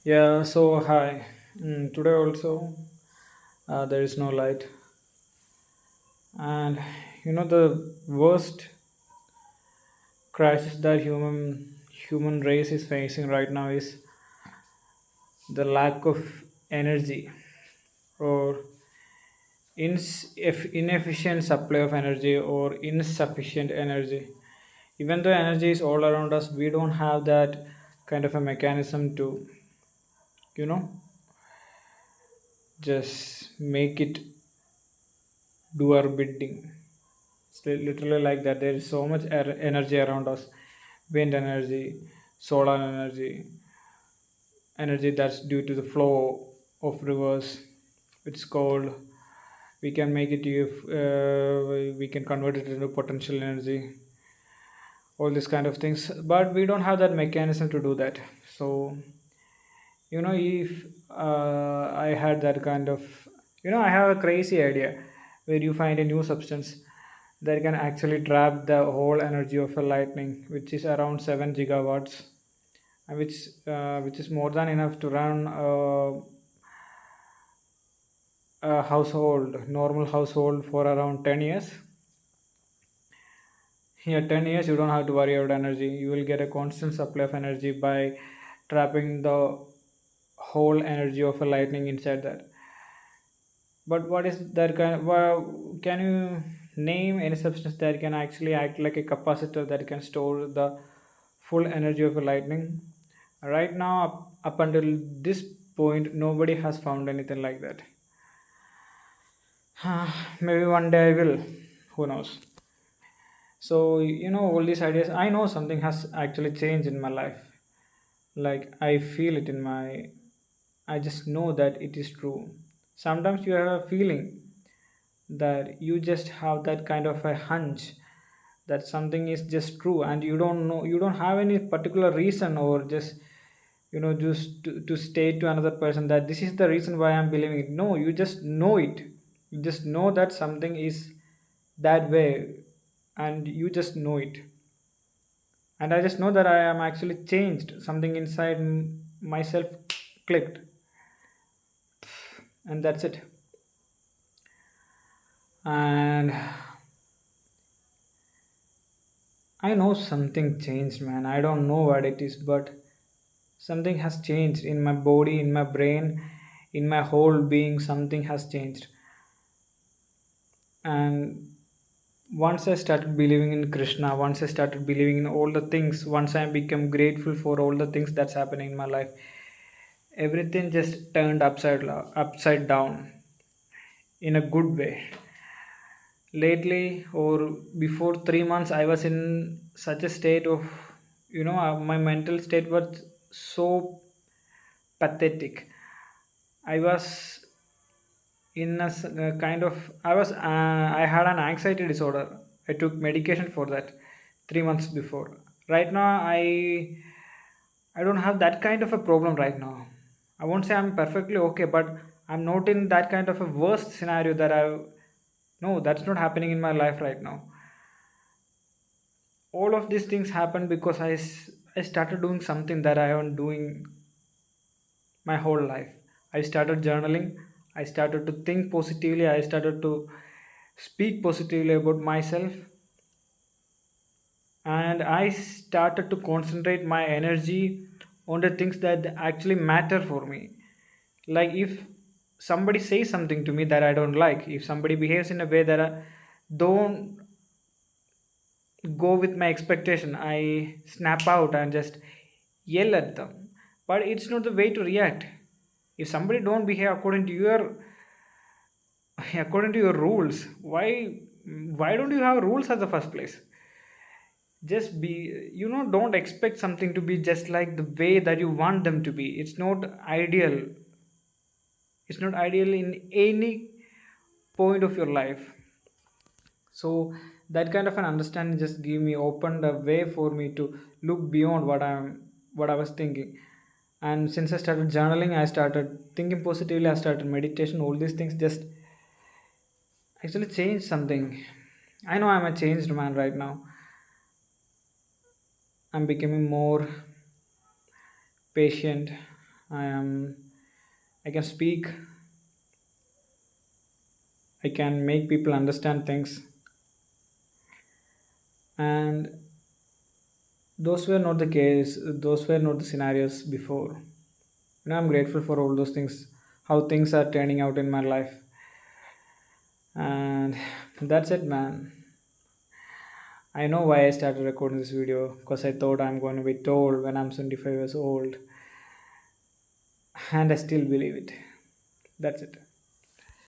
Yeah, so hi. Today also there is no light, and the worst crisis that human race is facing right now is the lack of energy or inefficient supply of energy or insufficient energy. Even though energy is all around us, we don't have that kind of a mechanism to you know just make it do our bidding. It's literally like that. There is so much energy around us: wind energy, solar energy, energy that's due to the flow of rivers. It's cold. We can make it if we can convert it into potential energy. All these kind of things, but we don't have that mechanism to do that. So if I had that kind of I have a crazy idea where you find a new substance that can actually trap the whole energy of a lightning, which is around 7 gigawatts, and which is more than enough to run a household, normal household, for around 10 years. Here, 10 years, you don't have to worry about energy. You will get a constant supply of energy by trapping the whole energy of a lightning inside that. But what is that kind? Well, can you name any substance that can actually act like a capacitor that can store the full energy of a lightning? Right now, up until this point, nobody has found anything like that. Maybe one day I will. Who knows? So all these ideas. I know something has actually changed in my life. Like I feel it in my. I just know that it is true. Sometimes you have a feeling that you just have that kind of a hunch that something is just true, and you don't have any particular reason, or just just to state to another person that this is the reason why I'm believing it. No, you just know it. You just know that something is that way, and you just know it. And I just know that I am actually changed. Something inside myself clicked, and that's it. And I know something changed, man. I don't know what it is, but something has changed in my body, in my brain, in my whole being. Something has changed. And once I started believing in Krishna, once I started believing in all the things, once I become grateful for all the things that's happening in my life, everything just turned upside down in a good way. Lately, or before 3 months, I was in such a state of my mental state was so pathetic. I was in a kind of I had an anxiety disorder. I took medication for that 3 months before. Right now, I don't have that kind of a problem right now. I won't say I'm perfectly okay, but I'm not in that kind of a worst scenario that I no, that's not happening in my life right now. All of these things happened because I started doing something that I haven't doing my whole life. I started journaling. I started to think positively. I started to speak positively about myself. And I started to concentrate my energy on the things that actually matter for me. Like if somebody says something to me that I don't like, if somebody behaves in a way that I don't go with my expectation, I snap out and just yell at them. But it's not the way to react. If somebody don't behave according to your according to your rules, why don't you have rules at the first place? Just be, don't expect something to be just like the way that you want them to be. It's not ideal in any point of your life. So that kind of an understanding just give me opened a way for me to look beyond what I was thinking. And since I started journaling, I started thinking positively, I started meditation, all these things just actually changed something. I know I'm a changed man right now. I'm becoming more patient. I am I can speak, I can make people understand things, and those were not the case, those were not the scenarios before. I'm grateful for all those things, how things are turning out in my life. And that's it, man. I know why I started recording this video, because I thought I'm going to be told when I'm 25 years old, and I still believe it. That's it.